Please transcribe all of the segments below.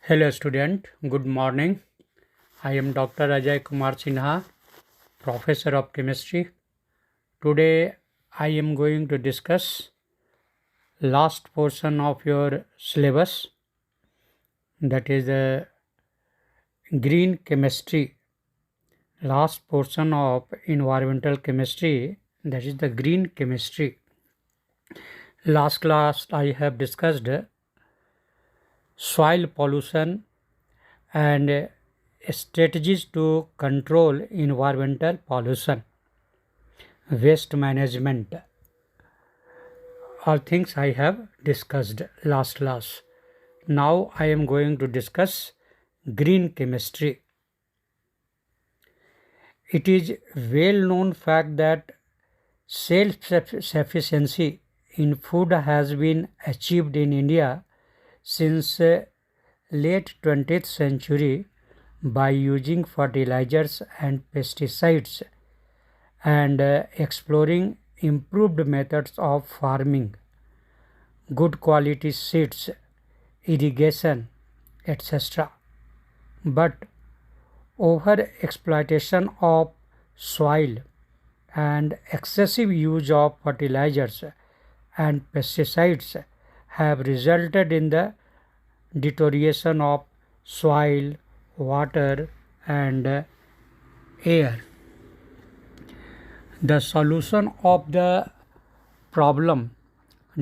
Hello student, good morning. I am Dr. Sinha, Professor of Chemistry. Today I am going to discuss last portion of your syllabus, that is the green chemistry. Last portion of environmental chemistry, that is the green chemistry. Last class I have discussed soil pollution and strategies to control environmental pollution, waste management. All things I have discussed last class. Now I am going to discuss green chemistry. It is well known fact that self-sufficiency in food has been achieved in India since late 20th century by using fertilizers and pesticides and exploring improved methods of farming, good quality seeds, irrigation, etc. But over exploitation of soil and excessive use of fertilizers and pesticides have resulted in the deterioration of soil, water, and air. The solution of the problem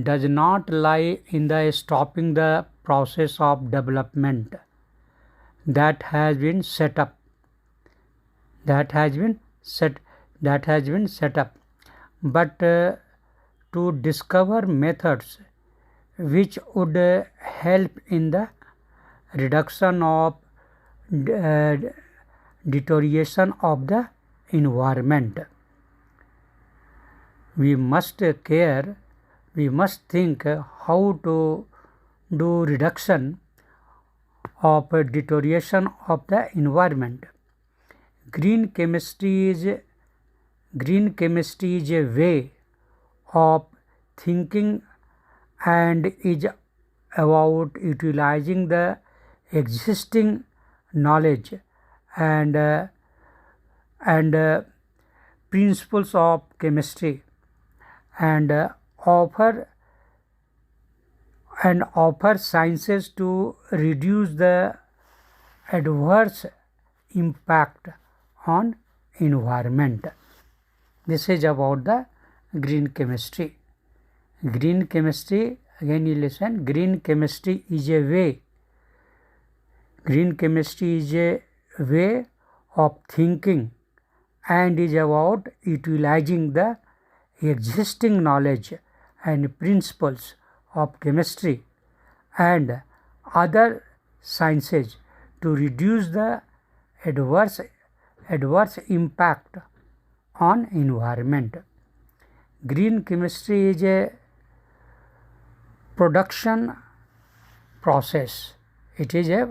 does not lie in the stopping the process of development that has been set up, but to discover methods which would help in the reduction of deterioration of the environment. We must think how to do reduction of deterioration of the environment. Green chemistry is a way of thinking and is about utilizing the existing knowledge and principles of chemistry and offer sciences to reduce the adverse impact on environment. This is about the green chemistry. Green chemistry, again you listen, green chemistry is a way of thinking and is about utilizing the existing knowledge and principles of chemistry and other sciences to reduce the adverse impact on environment. Green chemistry is a production process. It is a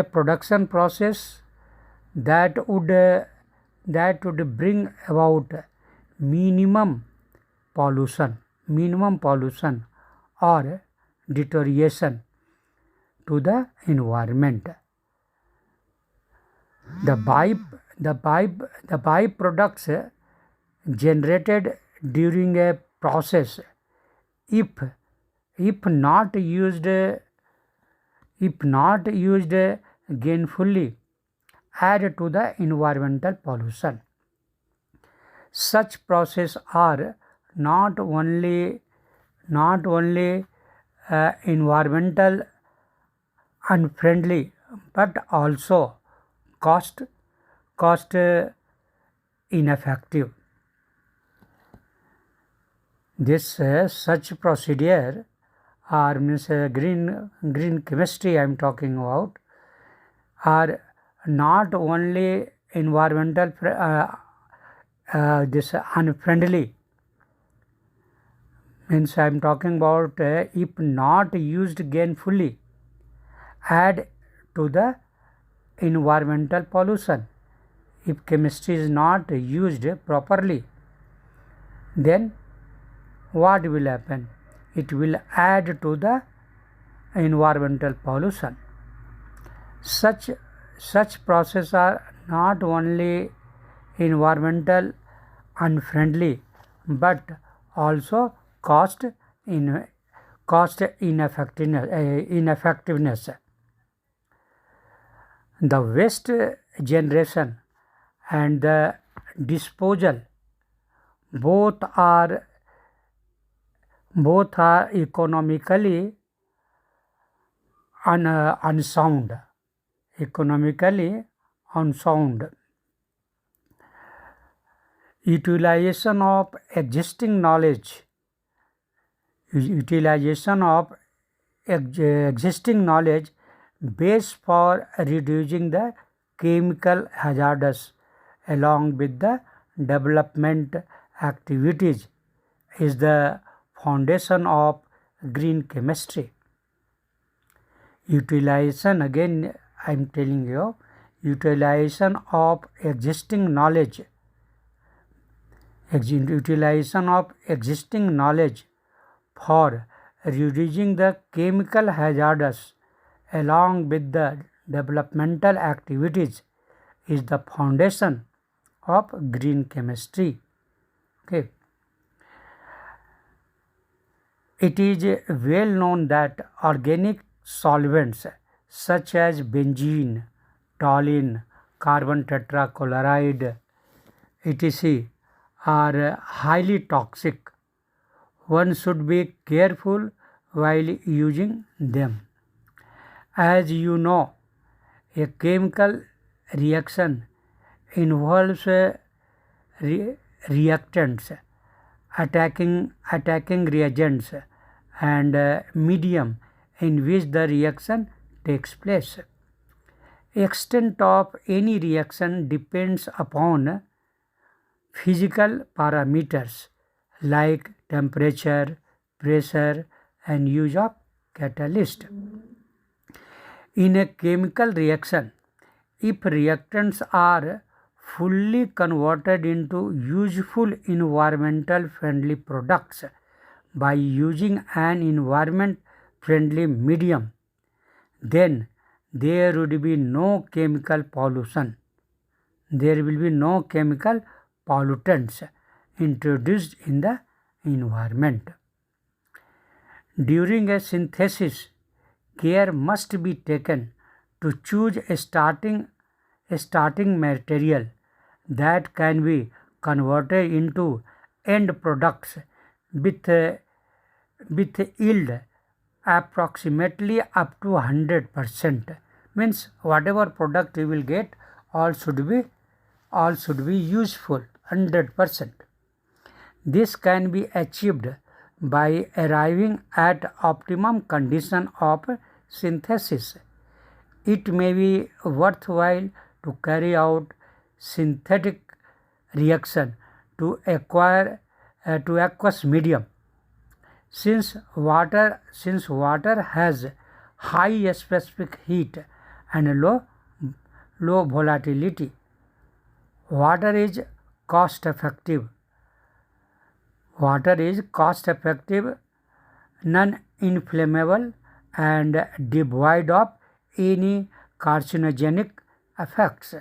production process that would bring about minimum pollution or deterioration to the environment. The byproducts generated during a process, if not used gainfully, add to the environmental pollution. Such processes are not only environmental unfriendly but also cost ineffective. This such procedure green chemistry I am talking about are not only environmental this unfriendly, means I am talking about if not used gainfully, add to the environmental pollution. If chemistry is not used properly, then what will happen? It will add to the environmental pollution. Such processes are not only environmental unfriendly but also cost ineffectiveness. The waste generation and the disposal both are economically unsound. Utilization of existing knowledge base for reducing the chemical hazards along with the development activities is the foundation of green chemistry. Utilization, again I am telling you, utilization of existing knowledge for reducing the chemical hazards along with the developmental activities is the foundation of green chemistry. Okay. It is well known that organic solvents such as benzene, toluene, carbon tetrachloride, etc. are highly toxic. One should be careful while using them. As you know, a chemical reaction involves reactants, attacking reagents and medium in which the reaction takes place. Extent of any reaction depends upon physical parameters like temperature, pressure, and use of catalyst. In a chemical reaction, if reactants are fully converted into useful environmental friendly products by using an environment friendly medium, then there would be no chemical pollution. There will be no chemical pollutants introduced in the environment. During a synthesis, care must be taken to choose a starting material that can be converted into end products with yield approximately up to 100%. Means whatever product you will get, all should be useful 100%. This can be achieved by arriving at optimum condition of synthesis. It may be worthwhile to carry out synthetic reaction to acquire aqueous medium. Since water has high specific heat and low volatility, water is cost effective, non-inflammable, and devoid of any carcinogenic effects.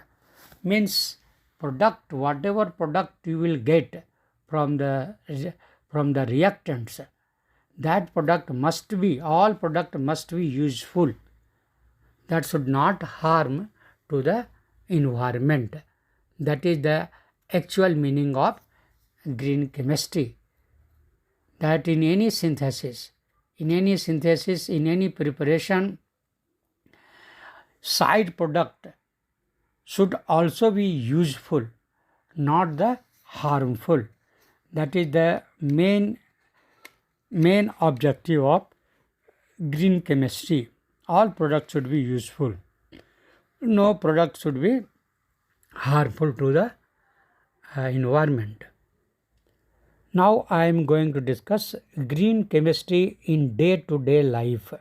Means whatever product you will get from the reactants, that all product must be useful. That should not harm to the environment. That is the actual meaning of green chemistry. That in any synthesis, in any preparation, side product should also be useful, not the harmful. That is the main objective of green chemistry. All products should be useful. No product should be harmful to the environment. Now I am going to discuss green chemistry in day-to-day life.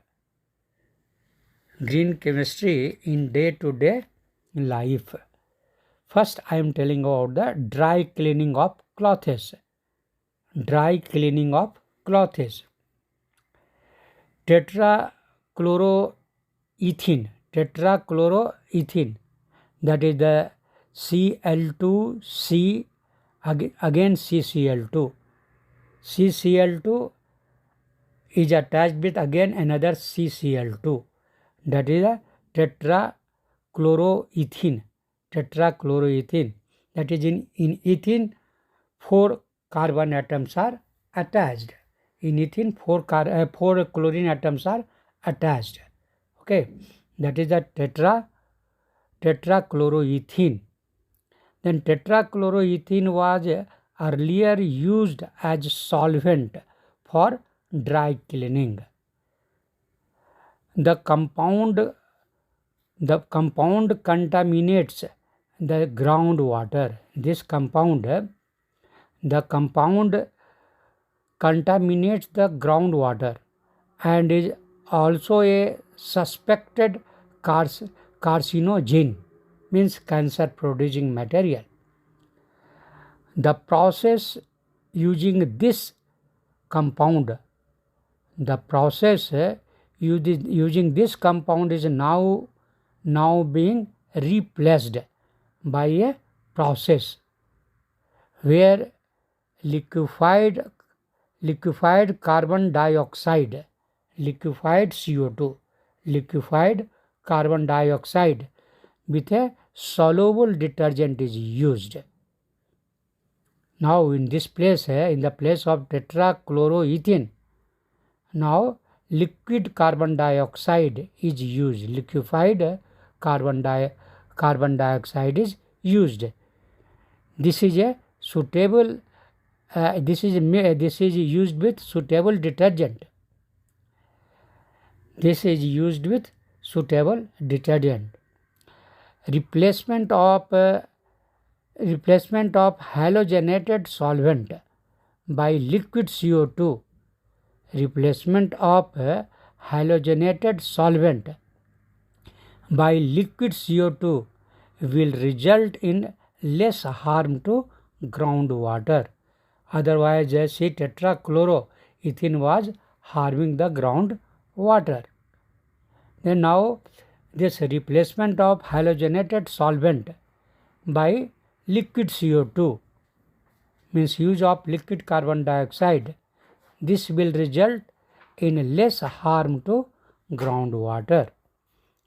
Green chemistry in day-to-day life. First I am telling about the dry cleaning of clothes. Tetrachloride tetrachloroethene, that is the Cl2C, again CCl2. CCl2 is attached with again another CCl2, that is a tetrachloroethene. That is in ethene 4 carbon atoms are attached. In ethene 4 chlorine atoms are attached. Okay, that is the tetrachloroethene. Then tetrachloroethene was earlier used as solvent for dry cleaning. The compound contaminates the groundwater. The compound contaminates the groundwater and is also a suspected carcinogen, means cancer producing material. The process using this compound is now being replaced by a process where liquefied carbon dioxide, liquefied CO2, liquefied carbon dioxide with a soluble detergent is used. Now in this place, in the place of tetrachloroethene, now liquid carbon dioxide is used. Liquefied carbon dioxide is used. This is a suitable. This is used with suitable detergent. This is used with suitable detergent. Replacement of halogenated solvent by liquid CO2. Replacement of halogenated solvent by liquid CO2 will result in less harm to groundwater. Otherwise, tetrachloroethene was harming the groundwater. Then now this replacement of halogenated solvent by liquid CO2 means use of liquid carbon dioxide. This will result in less harm to groundwater.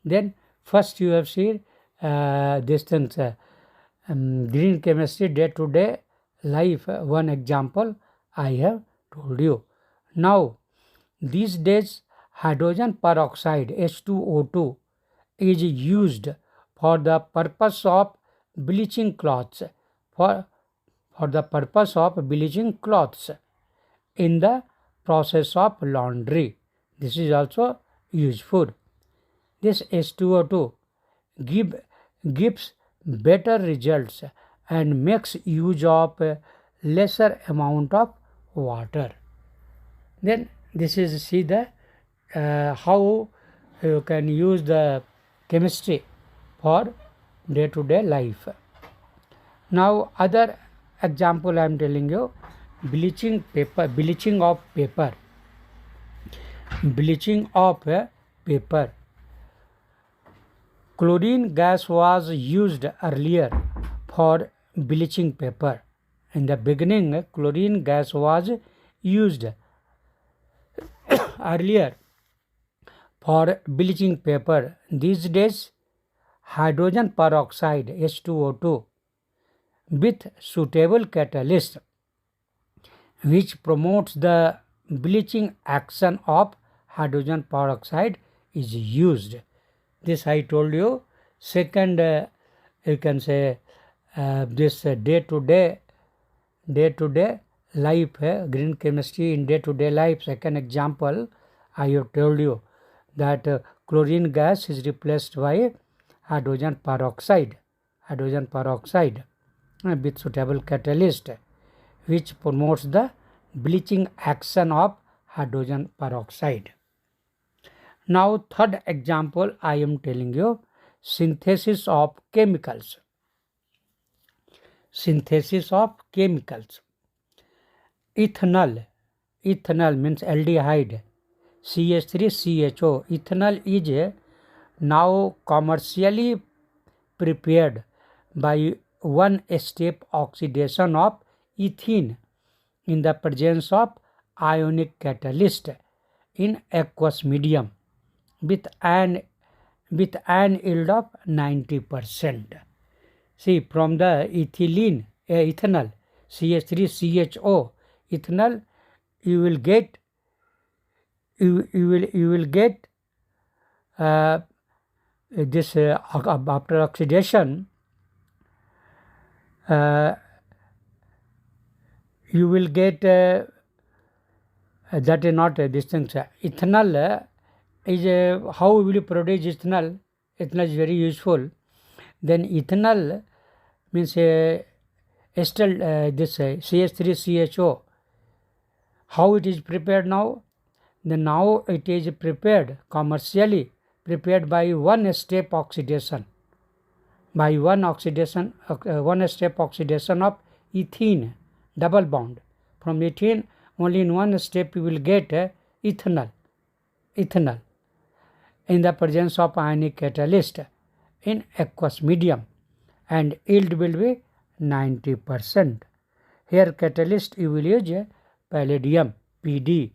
Then first you have seen this things, green chemistry day-to-day life. One example I have told you. Now these days hydrogen peroxide H2O2 is used for the purpose of bleaching clothes. For the purpose of bleaching clothes in the process of laundry. This is also useful. This H2O2 gives better results and makes use of lesser amount of water. Then this is see the how you can use the chemistry for day-to-day life. Now other example I am telling you, bleaching of paper. Chlorine gas was used earlier for bleaching paper. In the beginning, chlorine gas was used earlier for bleaching paper. These days, hydrogen peroxide H2O2 with suitable catalyst which promotes the bleaching action of hydrogen peroxide is used. This I told you. Second, you can say this day-to-day life, green chemistry in day-to-day life. Second example, I have told you that chlorine gas is replaced by hydrogen peroxide with suitable catalyst which promotes the bleaching action of hydrogen peroxide. Now third example I am telling you, synthesis of chemicals. Ethanol means aldehyde. CH3CHO. Ethanol is now commercially prepared by one-step oxidation of ethene in the presence of ionic catalyst in aqueous medium with an yield of 90%. See, from the ethanol CH3CHO ethanol, you will get this after oxidation. You will get that is not this thing. Ethanol is how will you produce ethanol? Ethanol is very useful. Then ethanol means this CH3CHO. How it is prepared now? Then now it is prepared commercially prepared by one-step oxidation. By one step oxidation of ethene, double bond. From ethene, only in one step you will get ethanol in the presence of ionic catalyst in aqueous medium, and yield will be 90%. Here catalyst you will use palladium, PD.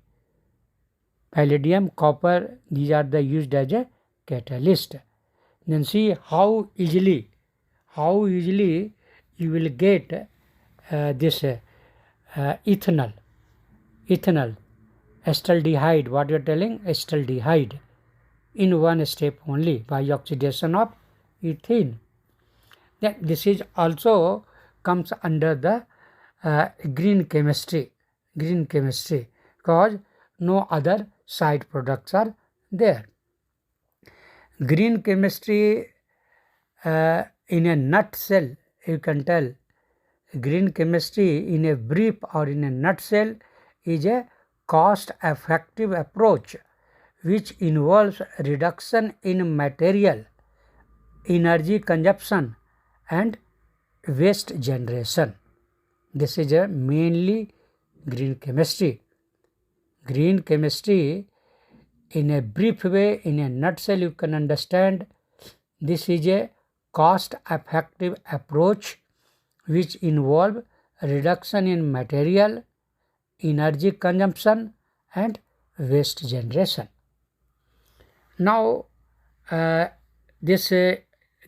Palladium, copper, these are the used as a catalyst. Then see how easily you will get this ethanol, acetaldehyde, what you are telling, acetaldehyde, in one step only by oxidation of ethene. Then this is also comes under the green chemistry, because no other side products are there. Green chemistry in a nutshell, you can tell, green chemistry in a brief or in a nutshell is a cost-effective approach which involves reduction in material, energy consumption and waste generation. This is a mainly green chemistry. Green chemistry in a brief way, in a nutshell you can understand, this is a cost-effective approach which involve reduction in material, energy consumption and waste generation. Now this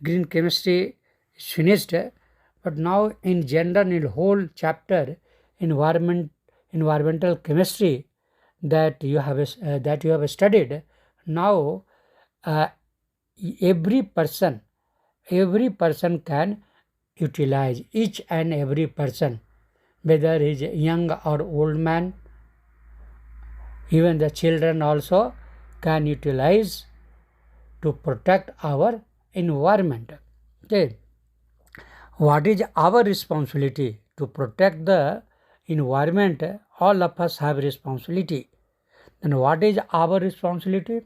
green chemistry is finished, but now in general in whole chapter environmental chemistry that you have studied, now every person can utilize, each and every person, whether he is young or old man, even the children also can utilize to protect our environment. Okay. What is our responsibility to protect the environment? All of us have responsibility. Then what is our responsibility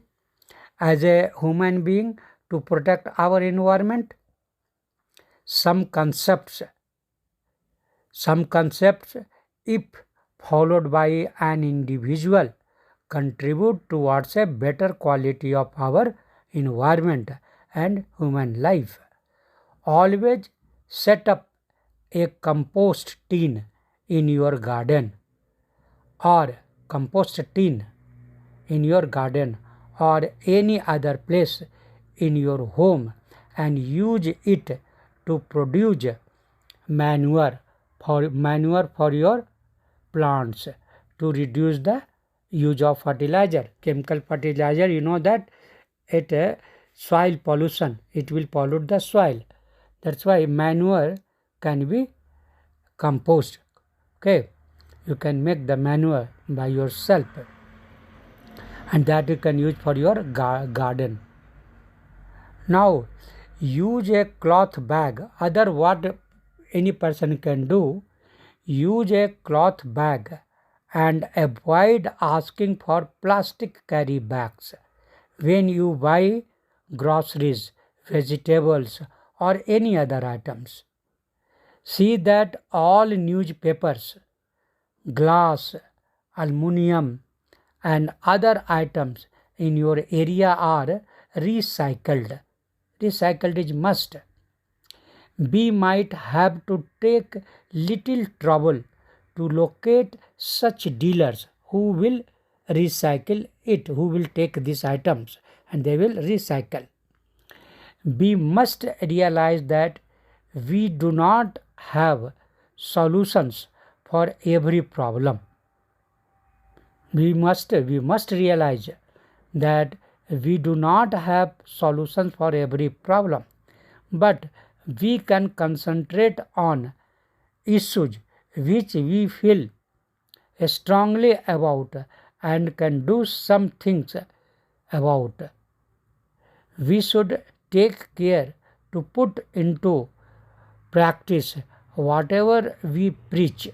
as a human being to protect our environment? Some concepts, if followed by an individual, contribute towards a better quality of our environment and human life. Always set up a compost tin in your garden or any other place in your home and use it to produce manure for your plants, to reduce the use of fertilizer. Chemical fertilizer, you know that it soil pollution, it will pollute the soil. That's why manure can be compost. Okay, you can make the manure by yourself, and that you can use for your garden. Now use a cloth bag. Other what any person can do, use a cloth bag and avoid asking for plastic carry bags when you buy groceries, vegetables or any other items. See that all newspapers, glass, aluminium and other items in your area are recycled. Recycled is must. We might have to take little trouble to locate such dealers who will recycle it, who will take these items and they will recycle. We must realize that we do not have solutions for every problem. We must realize that we do not have solutions for every problem, but we can concentrate on issues which we feel strongly about and can do some things about. We should take care to put into practice whatever we preach.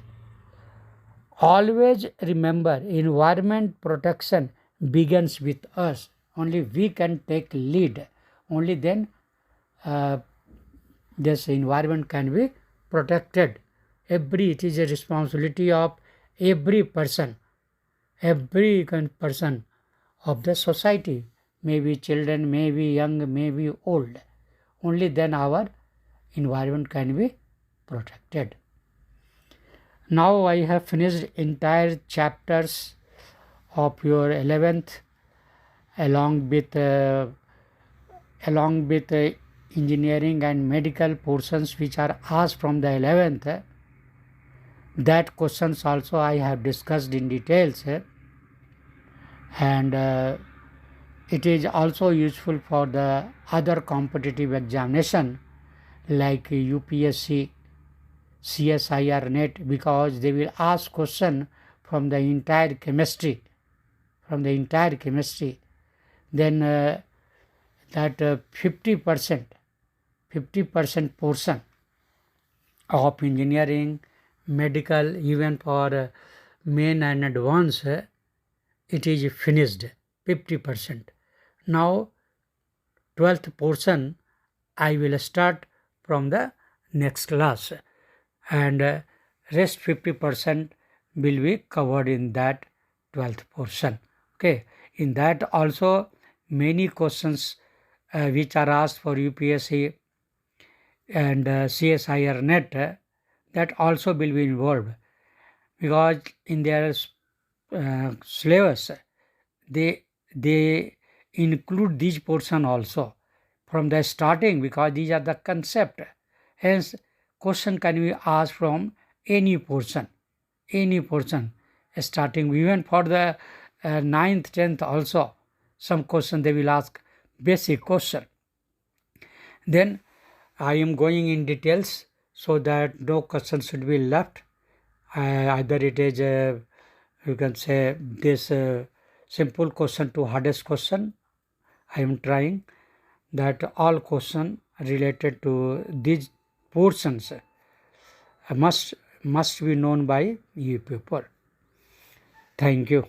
Always remember, environment protection begins with us. Only we can take lead. Only then this environment can be protected. It is a responsibility of every person of the society, maybe children, maybe young, maybe old. Only then our environment can be protected. Now I have finished entire chapters of your 11th along with engineering and medical portions which are asked from the 11th. That questions also I have discussed in details, and it is also useful for the other competitive examination like UPSC, Csir-Net, because they will ask question from the entire chemistry. Then that 50% portion of engineering, medical, even for main and advanced, it is finished 50%. Now 12th portion I will start from the next class, and rest 50% will be covered in that 12th portion. Okay, in that also many questions which are asked for UPSC and Csir-Net, that also will be involved, because in their syllabus they include these portion also from the starting, because these are the concept. Hence question can be asked from any portion starting, even for the 9th 10th also some question they will ask, basic question. Then I am going in details so that no question should be left. Either it is you can say this simple question to hardest question. I am trying that all question related to these portions must be known by you people. Thank you.